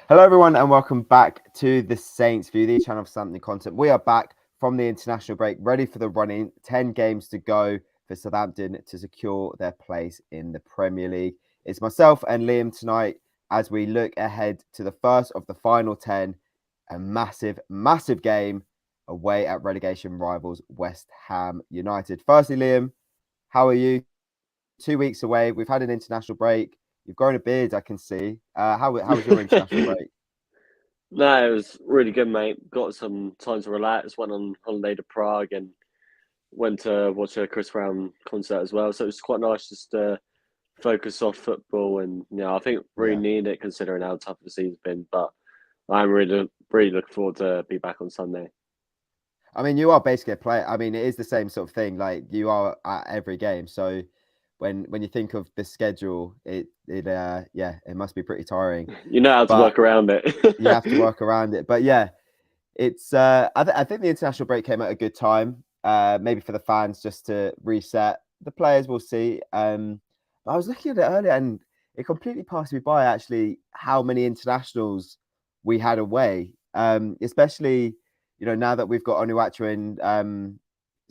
Hello, everyone, and welcome back to the Saints View, the channel of Southampton content. We are back from the international break, ready for the running. 10 games to go for Southampton to secure their place in the Premier League. It's myself and Liam tonight as we look ahead to the first of the final 10, a massive, massive game away at relegation rivals West Ham United. Firstly, Liam, how are you? 2 weeks away. We've had an international break. You've grown a beard, I can see. How was your international break? No, it was really good, mate. Got some time to relax. Went on holiday to Prague and went to watch a Chris Brown concert as well. So it was quite nice just to focus off football. And I think really Yeah. need it considering how tough the season's been. But I'm really looking forward to be back on Sunday. I mean, you are basically a player. I mean, it is the same sort of thing. Like you are at every game. So when you think of the schedule, it must be pretty tiring. You know how to But work around you have to it. work around it. But yeah, it's I think the international break came at a good time. Maybe for the fans just to reset. The players will see. I was looking at it earlier and it completely passed me by actually how many internationals we had away. Especially now that we've got Onuachu and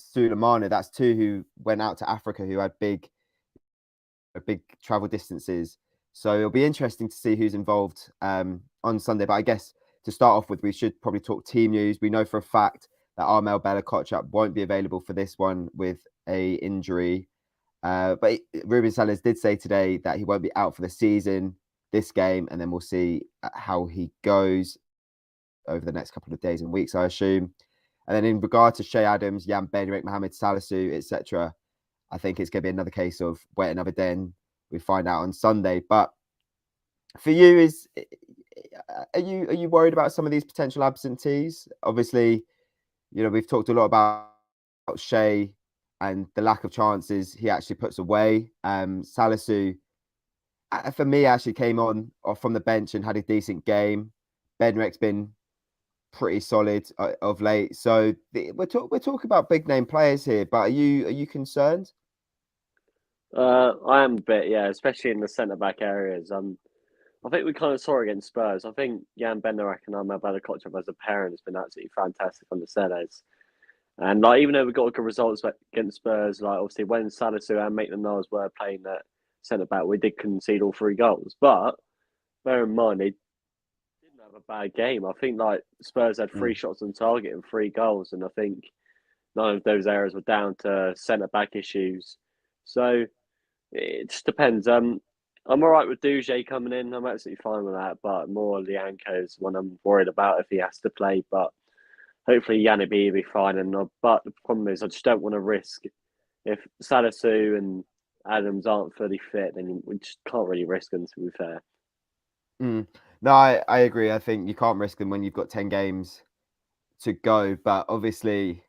Sulemana, that's two who went out to Africa who had big travel distances. So it'll be interesting to see who's involved on Sunday. But I guess to start off with, we should probably talk team news. We know for a fact that Armel Bella-Kotchap won't be available for this one with a injury. But Ruben Sellers did say today that he won't be out for the season, this game, and then we'll see how he goes over the next couple of days and weeks, I assume. And then in regard to Shea Adams, Jan Bedrick, Mohamed Salisu, etc., I think it's going to be another case of wait another day and we find out on Sunday. But for you, are you worried about some of these potential absentees? Obviously, we've talked a lot about Shea and the lack of chances he actually puts away. Salisu, for me, actually came on off from the bench and had a decent game. Bednarek's been pretty solid of late. So we're talking about big name players here, but are you concerned? I am a bit, yeah, especially in the centre back areas. I think we kind of saw it against Spurs. I think Jan Bednarek and Armel Bella-Kotchap as a pairing has been absolutely fantastic on the Sellers. And like even though we got good results against Spurs, like obviously when Salisu and Maitland-Niles were playing at centre back, we did concede all three goals. But bear in mind they didn't have a bad game. I think like Spurs had three Mm. shots on target and three goals, and I think none of those errors were down to centre back issues. So it just depends. I'm all right with Duje coming in. I'm absolutely fine with that. But more Lianco is one I'm worried about if he has to play. But hopefully Yannick B will be fine. But the problem is I just don't want to risk if Salisu and Adams aren't fully fit, then we just can't really risk them. To be fair. Mm. No, I agree. I think you can't risk them when you've got 10 games to go. But obviously,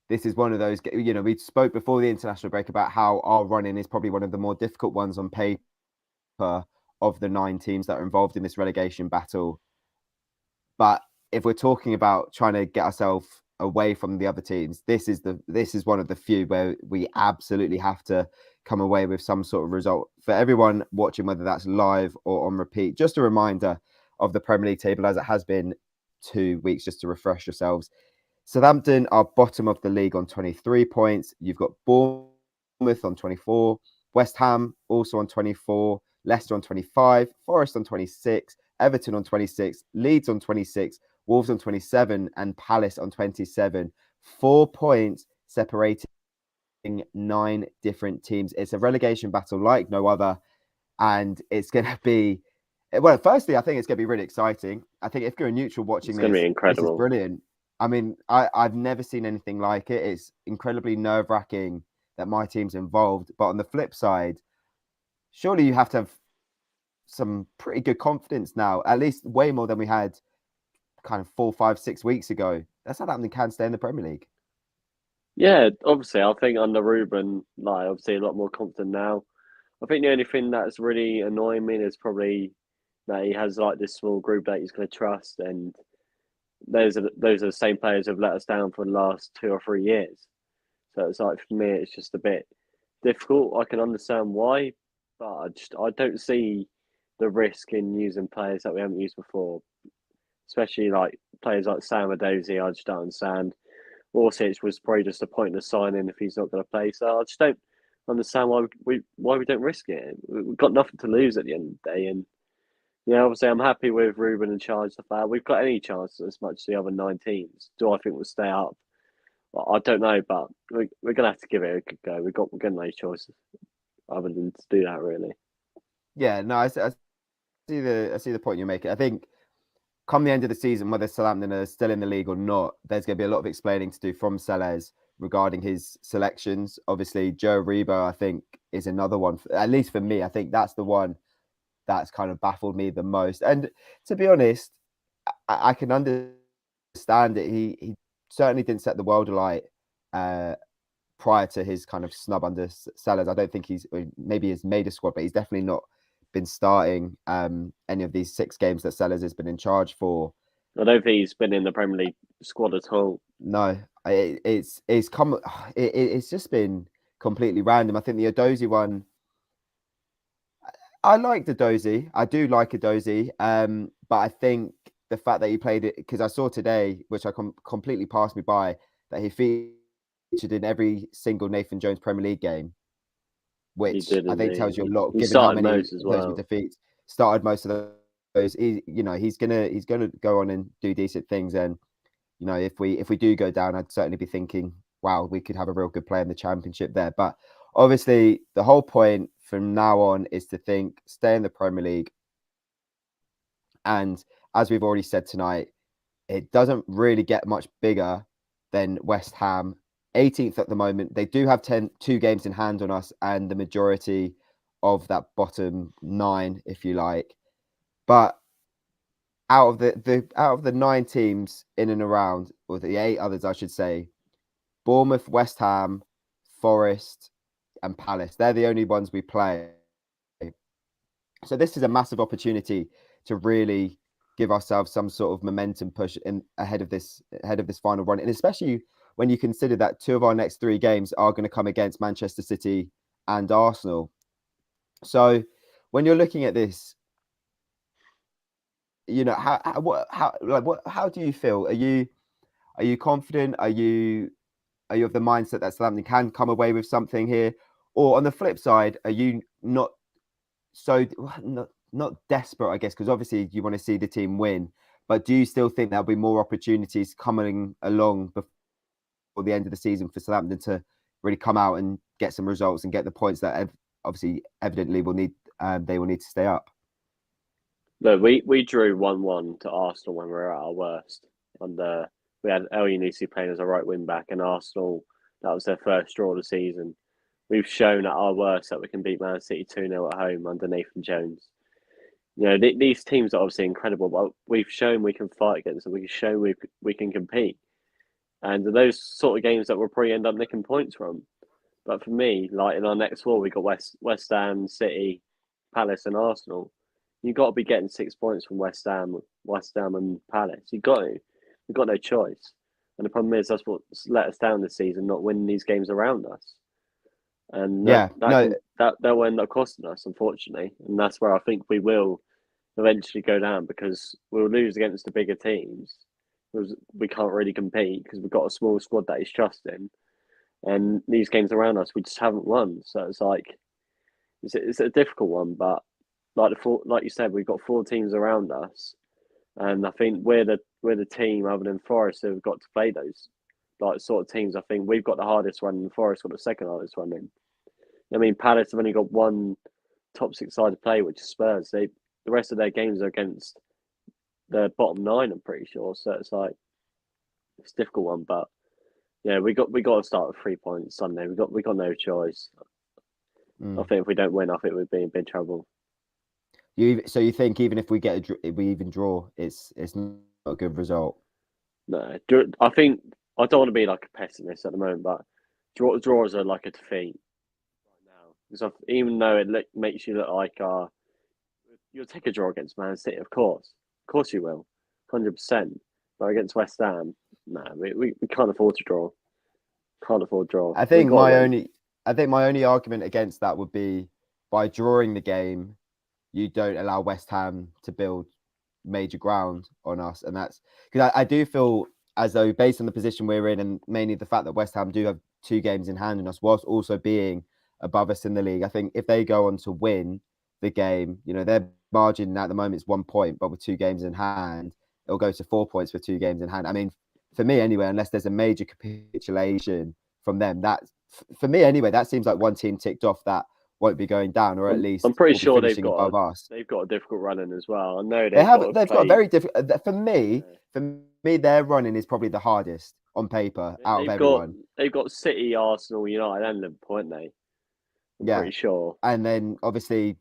this is one of those, we spoke before the international break about how our running is probably one of the more difficult ones on paper of the 9 teams that are involved in this relegation battle. But if we're talking about trying to get ourselves away from the other teams, this is one of the few where we absolutely have to come away with some sort of result. For everyone watching, whether that's live or on repeat, just a reminder of the Premier League table as it has been 2 weeks, just to refresh yourselves. Southampton are bottom of the league on 23 points. You've got Bournemouth on 24, West Ham also on 24, Leicester on 25, Forest on 26, Everton on 26, Leeds on 26, Wolves on 27, and Palace on 27. 4 points separating 9 different teams. It's a relegation battle like no other. And it's going to be, well, firstly, I think it's going to be really exciting. I think if you're a neutral watching It's going to be this is incredible. brilliant. I mean, I've never seen anything like it. It's incredibly nerve-wracking that my team's involved. But on the flip side, surely you have to have some pretty good confidence now, at least way more than we had kind of 4, 5, 6 weeks ago. That's how Southampton can stay in the Premier League. Yeah, obviously, I think under Ruben, like obviously a lot more confident now. I think the only thing that's really annoying me is probably that he has like this small group that he's going to trust, and those are the same players who've let us down for the last 2 or 3 years. So it's like for me, it's just a bit difficult. I can understand why, but I don't see the risk in using players that we haven't used before, especially like players like Sam Adozie. I just don't understand. Orsic was probably just a pointless signing if he's not going to play. So I just don't understand why we don't risk it. We've got nothing to lose at the end of the day, and yeah, obviously I'm happy with Ruben and Charge the fact we've got any chance as much as the other 9 teams. Do I think we'll stay up? Well, I don't know, but we're gonna have to give it a good go. We've got no choice other than to do that, really. Yeah, no, I see the point you're making. I think come the end of the season, whether Southampton are still in the league or not, there's going to be a lot of explaining to do from Sellés regarding his selections. Obviously, Joe Rebo, I think, is another one. At least for me, I think that's the one that's kind of baffled me the most. And to be honest, I can understand it. He certainly didn't set the world alight prior to his kind of snub under Sellés. I don't think maybe he's made a squad, but he's definitely not been starting any of these 6 games that Sellés has been in charge for. I don't think he's been in the Premier League squad at all. No, it's just been completely random. I think the Adozie one, I like Adozie. I do like Adozie. But I think the fact that he played it, because I saw today, which I completely passed me by, that he featured in every single Nathan Jones Premier League game, which I think tells you a lot, given how many most as well. defeats. Started most of those. He's gonna go on and do decent things. And if we do go down, I'd certainly be thinking, wow, we could have a real good player in the Championship there. But obviously, the whole point from now on is to think, stay in the Premier League. And as we've already said tonight, it doesn't really get much bigger than West Ham. 18th at the moment. They do have 2 games in hand on us, and the majority of that bottom 9, if you like. But out of the 9 teams in and around, or the 8 others, I should say, Bournemouth, West Ham, Forest, and Palace, they're the only ones we play. So this is a massive opportunity to really give ourselves some sort of momentum push ahead of this final run, and especially when you consider that 2 of our next 3 games are going to come against Manchester City and Arsenal. So when you're looking at this, how do you feel? Are you confident? Are you of the mindset that Southampton can come away with something here? Or on the flip side, are you not desperate, I guess, because obviously you want to see the team win, but do you still think there'll be more opportunities coming along before the end of the season for Southampton to really come out and get some results and get the points that obviously evidently they will need to stay up? Look, we drew 1-1 to Arsenal when we were at our worst. And we had El Yunusi playing as a right wing back, and Arsenal, that was their first draw of the season. We've shown at our worst that we can beat Man City 2-0 at home under Nathan Jones. These teams are obviously incredible, but we've shown we can fight against them. We've shown we can compete. And those sort of games that we'll probably end up nicking points from. But for me, like in our next 4, we got West Ham, City, Palace, and Arsenal. You've got to be getting 6 points from West Ham, and Palace. You've got to. We've got no choice. And the problem is that's what's let us down this season, not winning these games around us. And that will end up costing us, unfortunately. And that's where I think we will eventually go down, because we'll lose against the bigger teams. Because we can't really compete because we've got a small squad that is trusting. And these games around us, we just haven't won. So it's like, it's a difficult one. But like you said, we've got 4 teams around us. And I think we're the team, other than Forest, who've got to play those sort of teams. I think we've got the hardest one, and Forest got the second hardest one in. I mean, Palace have only got one top 6 side to play, which is Spurs. The rest of their games are against the bottom 9, I'm pretty sure. So it's like, it's a difficult one, but yeah, we got to start with 3 points Sunday. We got no choice. I think if we don't win, I think we'd be in big trouble. So you think even if we even draw, it's not a good result? No, I think I don't want to be like a pessimist at the moment, but draws are like a defeat right now, because even though it makes you look like you'll take a draw against Man City, of course you will, 100%. But against West Ham, no, we can't afford to draw. Can't afford to draw. I think my only argument against that would be, by drawing the game, you don't allow West Ham to build major ground on us. And that's because I do feel as though, based on the position we're in, and mainly the fact that West Ham do have 2 games in hand on us, whilst also being above us in the league, I think if they go on to win the game, their margin at the moment is 1 point, but with 2 games in hand, it'll go to 4 points with 2 games in hand. I mean, for me anyway, unless there's a major capitulation from them, that for me anyway, that seems like one team ticked off that won't be going down, or at least I'm pretty will be sure finishing above us. they've got a difficult run in as well. I know They've got got a very difficult. For me, their running is probably the hardest on paper out of everyone. they've got City, Arsenal, United, and Liverpool, haven't they? I'm Yeah, pretty sure. and then obviously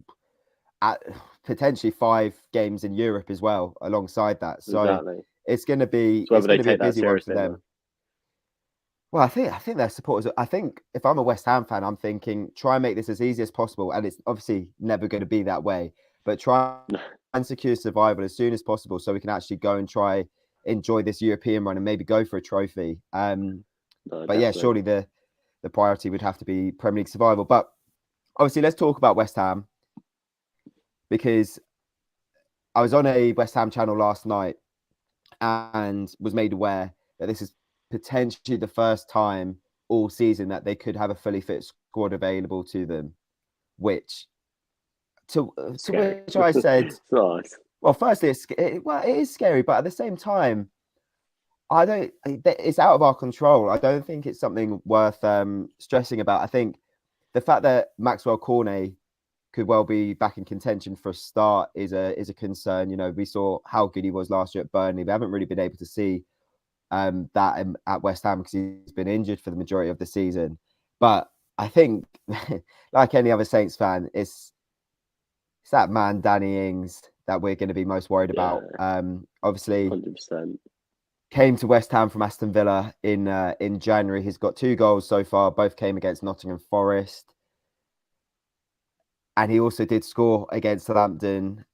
potentially 5 games in Europe as well alongside that. So Exactly. it's going to be So whether they a take that busy one for seriously, them. Well, I think their supporters. I think if I'm a West Ham fan, I'm thinking try and make this as easy as possible, and it's obviously never going to be that way. But try and secure survival as soon as possible, so we can actually go and try enjoy this European run and maybe go for a trophy. No, But yeah, surely the priority would have to be Premier League survival. But obviously, let's talk about West Ham, because I was on a West Ham channel last night and was made aware that this is potentially the first time all season that they could have a fully fit squad available to them, which to which I said, nice. Well, firstly, it is scary, but at the same time, I don't. It's out of our control. I don't think it's something worth stressing about. I think the fact that Maxwell Cornet could well be back in contention for a start is a concern. We saw how good he was last year at Burnley. We haven't really been able to see that at West Ham because he's been injured for the majority of the season. But I think, like any other Saints fan, it's that man Danny Ings that we're going to be most worried about. Obviously, 100%. Came to West Ham from Aston Villa in January. He's got 2 goals so far. Both came against Nottingham Forest, and he also did score against Southampton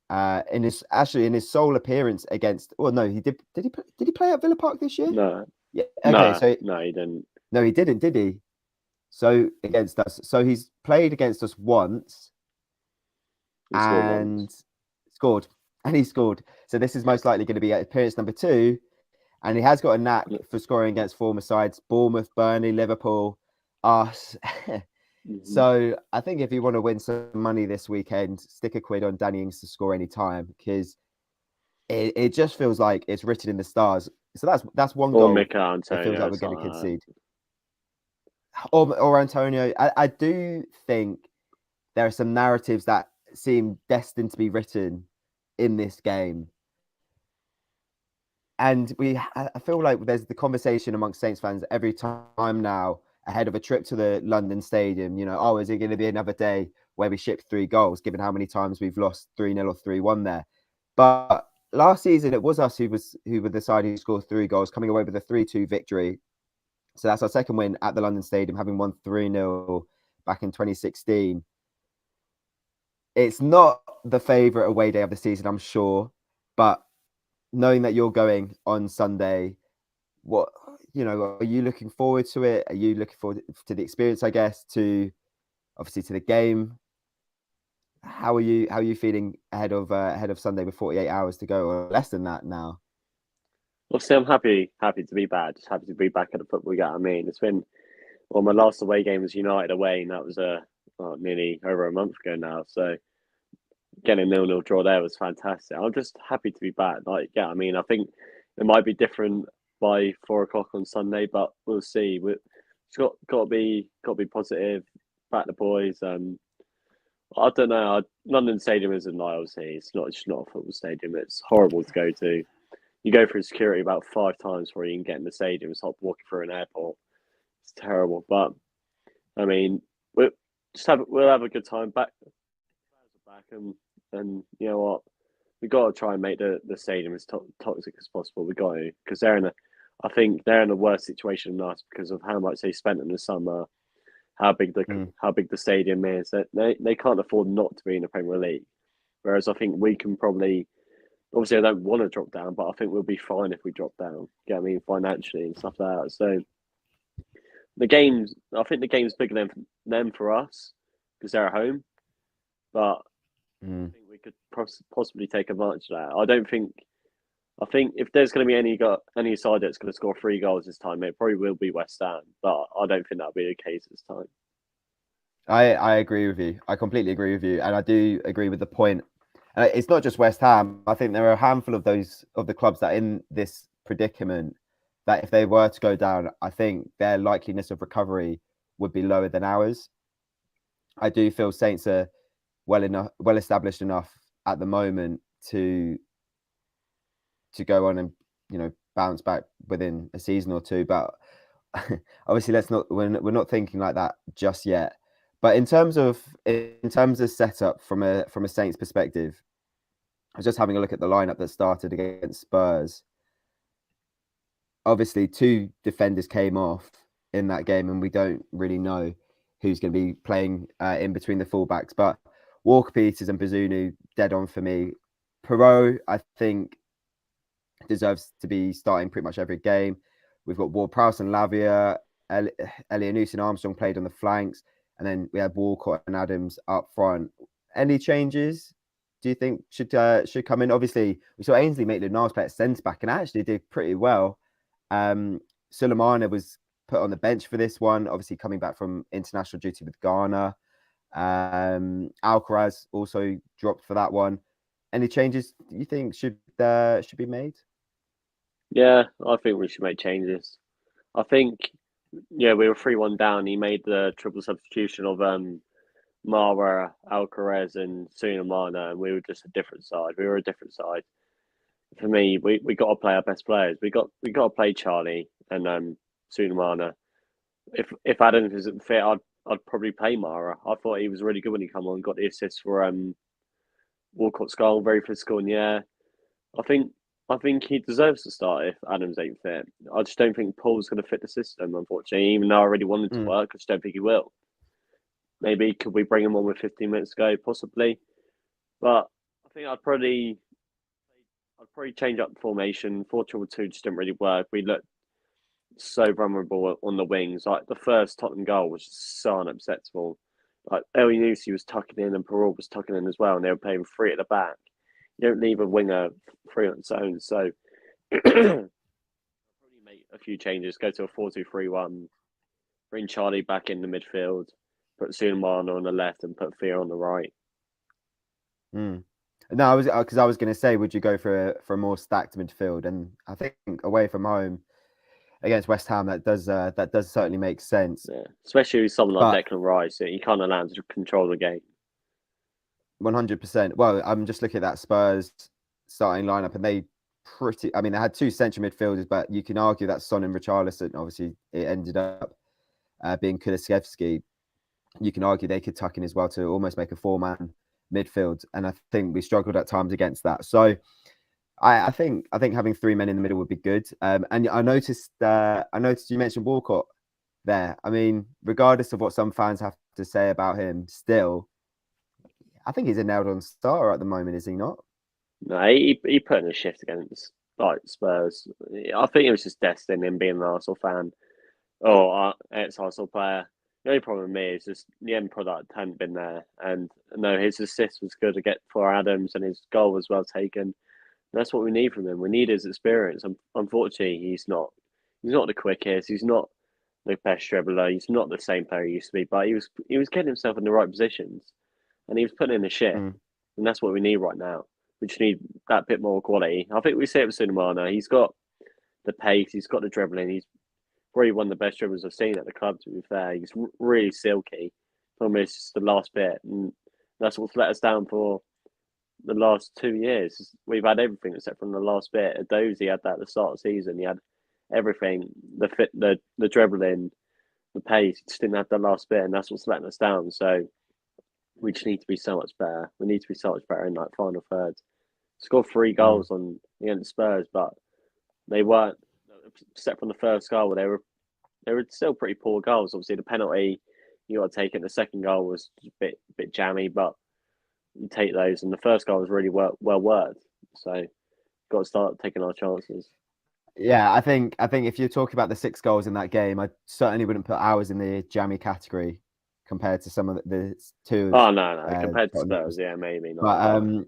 in his sole appearance against. Oh no, he did. Did he play at Villa Park this year? No. Yeah. Okay. No, he didn't. No, he didn't. Did he? So against us. So he's played against us once. And scored. And he scored. So this is most likely going to be appearance number 2. And he has got a knack for scoring against former sides: Bournemouth, Burnley, Liverpool, us. So I think if you want to win some money this weekend, stick a quid on Danny Ings to score any time, because it just feels like it's written in the stars. So that's one goal. Mikel Antonio, it feels like we're going to concede. Or Antonio. I do think there are some narratives that seem destined to be written in this game. And I feel like there's the conversation amongst Saints fans every time now ahead of a trip to the London Stadium. Is it going to be another day where we ship 3 goals, given how many times we've lost 3-0 or 3-1 there? But last season, it was us who were the side who scored 3 goals, coming away with a 3-2 victory. So that's our second win at the London Stadium, having won 3-0 back in 2016. It's not the favourite away day of the season, I'm sure, but knowing that you're going on Sunday, are you looking forward to it? Are you looking forward to the experience, I guess, to the game? How are you feeling ahead of Sunday with 48 hours to go, or less than that now? Obviously, I'm happy to be back. Just happy to be back at the football game. I mean, it's been my last away game was United away, and that was nearly over a month ago now. So getting a 0-0 draw there was fantastic. I'm just happy to be back. I think it might be different by 4 o'clock on Sunday, but we'll see. It's got to be positive. Back the boys. I don't know. London Stadium isn't like, obviously it's just not a football stadium. It's horrible to go to. You go through security about 5 times before you can get in the stadium. It's like walking through an airport. It's terrible. But I mean, we'll have a good time back. And you know what? We've got to try and make the stadium as toxic as possible. We've got to, because I think they're in a worse situation than us because of how much they spent in the summer, how big the stadium is. They can't afford not to be in the Premier League. Whereas I think we can probably, obviously I don't want to drop down, but I think we'll be fine if we drop down. You know what I mean? Financially and stuff like that. So I think the game's bigger than for us because they're at home. But I think could possibly take advantage of that. I don't think. I think if there's going to be any side that's going to score 3 goals this time, it probably will be West Ham. But I don't think that'll be the case this time. I agree with you. I completely agree with you, and I do agree with the point. It's not just West Ham. I think there are a handful of the clubs that are in this predicament that if they were to go down, I think their likeliness of recovery would be lower than ours. I do feel Saints are well established enough at the moment to go on and bounce back within a season or two. But obviously, we're not thinking like that just yet. But in terms of setup from a Saints perspective, I was just having a look at the lineup that started against Spurs. Obviously, 2 defenders came off in that game, and we don't really know who's going to be playing in between the fullbacks. But Walker-Peters and Bazunu, dead on for me. Perot, I think, deserves to be starting pretty much every game. We've got Ward-Prowse and Lavia. Elionus and Armstrong played on the flanks. And then we had Walcott and Adams up front. Any changes do you think should come in? Obviously, we saw Ainsley make the nice play at centre-back and actually did pretty well. Sulemana was put on the bench for this one, obviously coming back from international duty with Ghana. Alcaraz also dropped for that one. Any changes you think should be made? Yeah, I think we should make changes. I think, we were 3-1 down. He made the triple substitution of Mara, Alcaraz, and Sulemana, and we were just a different side. We were a different side. For me, we got to play our best players. We got to play Charlie and Sulemana. If Adams isn't fit, I'd probably play Mara. I thought he was really good when he came on. Got the assist for Walcott's goal, very physical in the air. I think he deserves to start if Adams ain't fit. I just don't think Paul's going to fit the system, unfortunately. Even though I really wanted to work, I just don't think he will. Maybe could we bring him on with 15 minutes to go? Possibly. But I think I'd probably change up the formation. 4-2-2 just didn't really work. We looked so vulnerable on the wings. Like the first Tottenham goal was just so unacceptable. Like Elionus was tucking in and Perrault was tucking in as well, and they were playing 3 at the back. You don't leave a winger free on its own. So I'll probably make a few changes, go to a 4-2-3-1, bring Charlie back in the midfield, put Sulemana on the left and put Fear on the right. No, I was going to say, would you go for a more stacked midfield? And I think away from home against West Ham, that does certainly make sense. Yeah, especially with someone like Declan Rice, you can't allow him to control the game. 100%. Well, I'm just looking at that Spurs starting lineup, and they had 2 central midfielders, but you can argue that Son and Richarlison, obviously, it ended up being Kulusevski. You can argue they could tuck in as well to almost make a 4-man midfield, and I think we struggled at times against that. So I think having 3 men in the middle would be good. And I noticed you mentioned Walcott there. I mean, regardless of what some fans have to say about him, still, I think he's a nailed-on starter at the moment, is he not? No, he put in a shift against Spurs. I think it was just destined him being an Arsenal fan or ex-Arsenal player. The only problem with me is just the end product hadn't been there. And no, his assist was good to get for Adams and his goal was well taken. That's what we need from him. We need his experience. Unfortunately, he's not the quickest. He's not the best dribbler. He's not the same player he used to be. But he was getting himself in the right positions, and he was putting in a shift. And that's what we need right now. We just need that bit more quality. I think we see it with Sulemana. He's got the pace. He's got the dribbling. He's probably one of the best dribblers I've seen at the club, to be fair. He's really silky. Almost the last bit. And that's what's let us down for the last 2 years. We've had everything except from the last bit. Adozi had that at the start of the season. He had everything, the fit, the dribbling, the pace. He just didn't have the last bit, and that's what's letting us down. So we just need to be so much better. We need to be so much better in that final third. Scored 3 goals on against Spurs, but they weren't, except from the first goal, they were still pretty poor goals. Obviously, the penalty you got to take it. The second goal was a bit jammy, but you take those, and the first goal was really well worked. So, got to start taking our chances. Yeah, I think if you're talking about the 6 goals in that game, I certainly wouldn't put ours in the jammy category compared to some of the 2. Oh no, compared to Spurs, yeah, maybe not.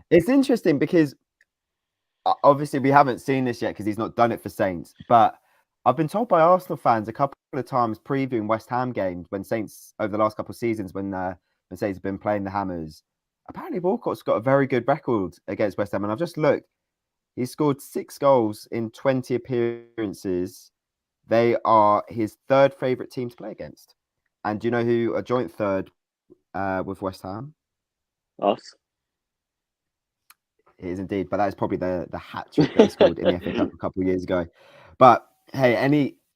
It's interesting because obviously we haven't seen this yet because he's not done it for Saints. But I've been told by Arsenal fans a couple of times previewing West Ham games when Saints over the last couple of seasons when Saints have been playing the Hammers. Apparently Walcott's got a very good record against West Ham, and I've just looked. He's scored 6 goals in 20 appearances. They are his third favourite team to play against. And do you know who a joint third with West Ham? Us. It is indeed, but that is probably the hat trick they scored in the FA Cup a couple of years ago. But hey,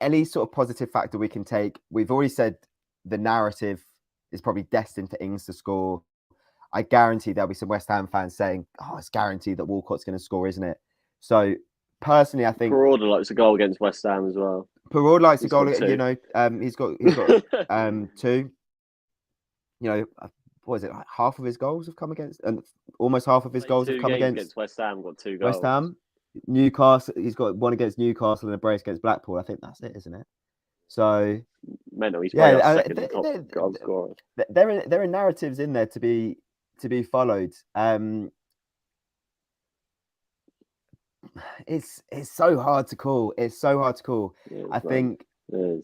any sort of positive factor we can take. We've already said the narrative is probably destined for Ings to score. I guarantee there'll be some West Ham fans saying, "Oh, it's guaranteed that Walcott's going to score, isn't it?" So personally, I think Peralta likes a goal against West Ham as well. Perraud likes a He's goal. got 2. You know, he's got 2. You know, what is it? Like half of his goals have come against, and almost half of his goals have come against West Ham. Got 2 goals. West Ham. Newcastle, he's got one against Newcastle and a brace against Blackpool. I think that's it, isn't it? So Mental. He's yeah, probably our second top goal scorer. there are narratives in there to be followed. It's so hard to call. It's so hard to call. I think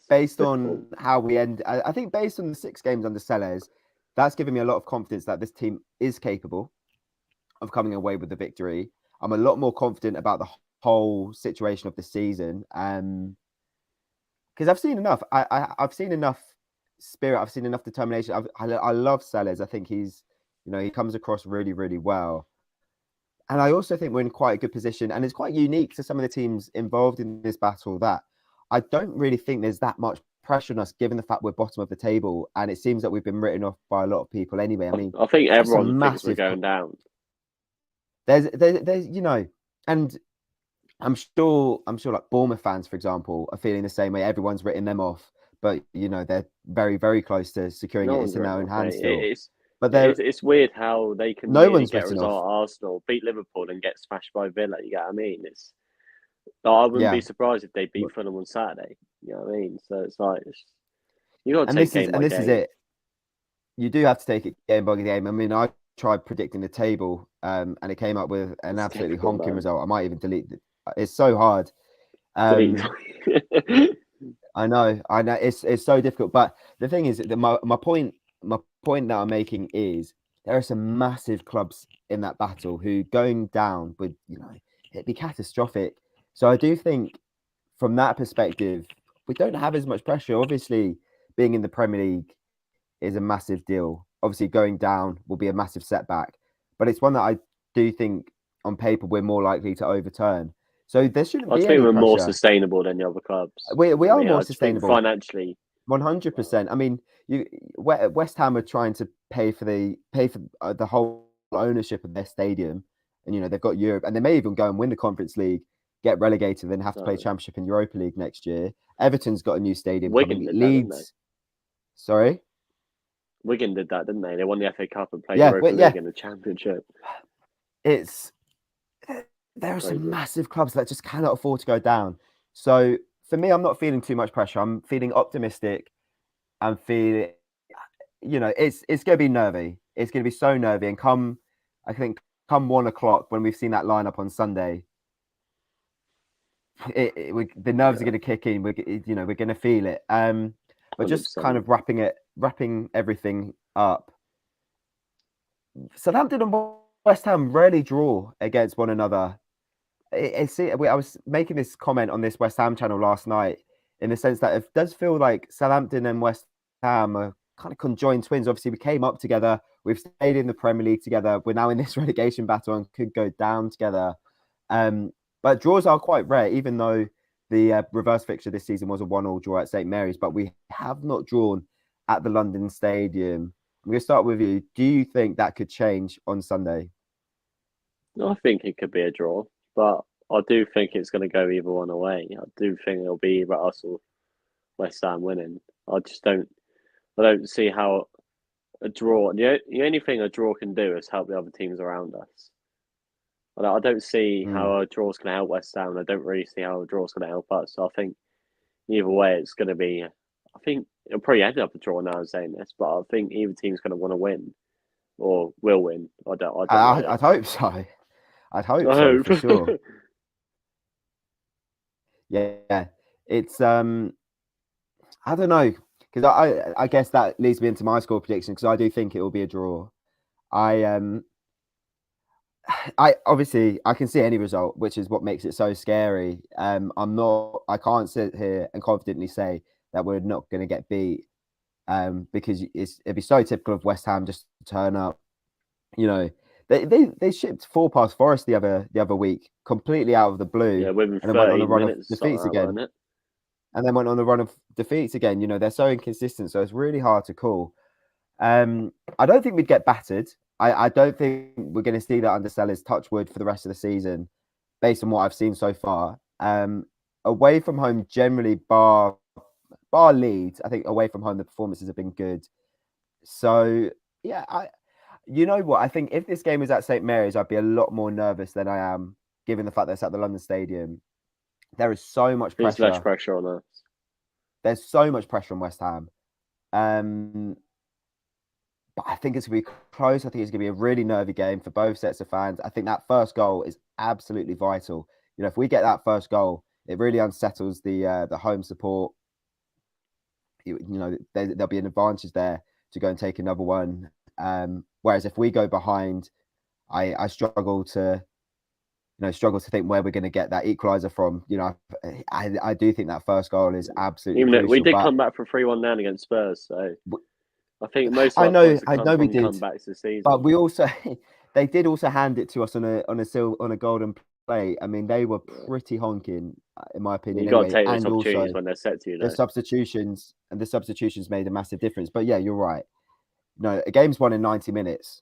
based on how we end, I think based on the 6 games under Sellers, that's given me a lot of confidence that this team is capable of coming away with the victory. I'm a lot more confident about the whole situation of the season. Because I've seen enough. I've seen enough spirit. I've seen enough determination. I love Sellers. I think he's, he comes across really, really well. And I also think we're in quite a good position. And it's quite unique to some of the teams involved in this battle that I don't really think there's that much pressure on us, given the fact we're bottom of the table. And it seems that we've been written off by a lot of people anyway. I mean, I think everyone thinks we're going down. There's, and I'm sure like Bournemouth fans, for example, are feeling the same way. Everyone's written them off, but they're very, very close to securing it. It's in their own hands still. But it's weird how they can get a result at Arsenal, beat Liverpool, and get smashed by Villa. You get what I mean? I wouldn't be surprised if they beat Fulham on Saturday. You know what I mean? So it's like you got to take game by game. This is it. You do have to take it game by game. I mean, I tried predicting the table, and it came up with an absolutely honking result. I might even delete it. It's so hard. I know. It's so difficult. But the thing is, my point that I'm making is there are some massive clubs in that battle who going down would, it'd be catastrophic. So I do think from that perspective, we don't have as much pressure. Obviously, being in the Premier League is a massive deal. Obviously, going down will be a massive setback. But it's one that I do think on paper we're more likely to overturn. So there shouldn't be any pressure. I think we're more sustainable than the other clubs. We are more sustainable financially. 100%. I mean, West Ham are trying to pay for the whole ownership of their stadium, and they've got Europe, and they may even go and win the Conference League, get relegated, then have to play Championship and Europa League next year. Everton's got a new stadium coming. Leeds, sorry, Wigan did that, didn't they? They won the FA Cup and played Europa League in the Championship. There are some massive clubs that just cannot afford to go down. So for me, I'm not feeling too much pressure. I'm feeling optimistic. I'm feeling, it's going to be nervy. It's going to be so nervy. And come 1 o'clock when we've seen that lineup on Sunday, the nerves are going to kick in. We're going to feel it. But just 100%. Kind of wrapping everything up. Southampton and West Ham rarely draw against one another. I was making this comment on this West Ham channel last night in the sense that it does feel like Southampton and West Ham are kind of conjoined twins. Obviously, we came up together. We've stayed in the Premier League together. We're now in this relegation battle and could go down together. But draws are quite rare, even though the reverse fixture this season was a 1-1 draw at St Mary's. But we have not drawn at the London Stadium. I'm going to start with you. Do you think that could change on Sunday? I think it could be a draw, but I do think it's going to go either one away. I do think it'll be either us or West Ham winning. I don't see how a draw. The only thing a draw can do is help the other teams around us. I don't see how a draw is going to help West Ham. I don't really see how a draw is going to help us. So I think either way, it's going to be. I think it'll probably end up a draw now. I'm saying this, but I think either team's going to want to win. or will win. I don't know. I'd hope so. I'd hope I so for hope. sure. Yeah, it's I don't know, because I guess that leads me into my score prediction, because I do think it will be a draw. I I obviously I can see any result, which is what makes it so scary. I can't sit here and confidently say that we're not going to get beat, because it'd be so typical of West Ham just to turn up. You know, they shipped 4 past Forest the other week, completely out of the blue, Yeah, within and then went on a 13 run of minutes, something defeats like that, again. wasn't it? And then went on a run of defeats again. They're so inconsistent, so it's really hard to call. I don't think we'd get battered. I don't think we're going to see that under Sellers, touch wood, for the rest of the season, based on what I've seen so far. Away from home, generally, bar Leeds, I think away from home the performances have been good. So yeah, you know what? I think if this game was at St Mary's, I'd be a lot more nervous than I am, given the fact that it's at the London Stadium. There is so much There's less pressure. pressure on us. There's so much pressure on West Ham. But I think it's going to be close. I think it's going to be a really nervy game for both sets of fans. I think that first goal is absolutely vital. If we get that first goal, it really unsettles the home support. There'll be an advantage there to go and take another one. Whereas if we go behind, I struggle to think where we're going to get that equaliser from. I do think that first goal is absolutely Even though we crucial. did But come back for 3-1 down against Spurs, so I think most of I our know, points have come we from did, comebacks this season. but we also they did also hand it to us on a golden plate. I mean, they were pretty honking, in my opinion. You got Anyway, to take those and also opportunities when they're set to you. the substitutions made a massive difference. But yeah, you're right. No, a game's won in 90 minutes.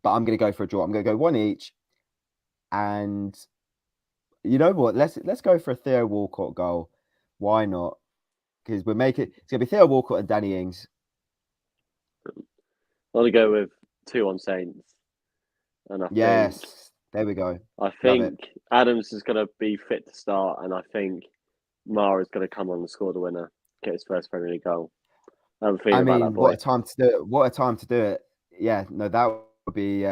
But I'm going to go for a draw. I'm going to go one each. And you know what? Let's go for a Theo Walcott goal. Why not? Because it's going to be Theo Walcott and Danny Ings. I'm going to go with 2-1 Saints. And There we go. I think Adams is going to be fit to start, and I think Mara is going to come on and score the winner, get his first Premier League goal. I have a feeling about that boy. What a time to do it! What a time to do it! Yeah, no, that would be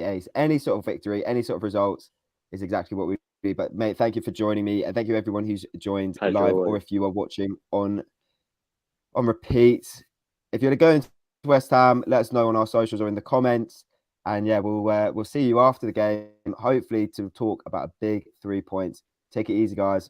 ace. Any sort of victory, any sort of results is exactly what we do. But mate, thank you for joining me, and thank you everyone who's joined live, or if you are watching on repeat. If you're going to West Ham, let us know on our socials or in the comments. And yeah, we'll see you after the game, hopefully to talk about a big 3 points. Take it easy, guys.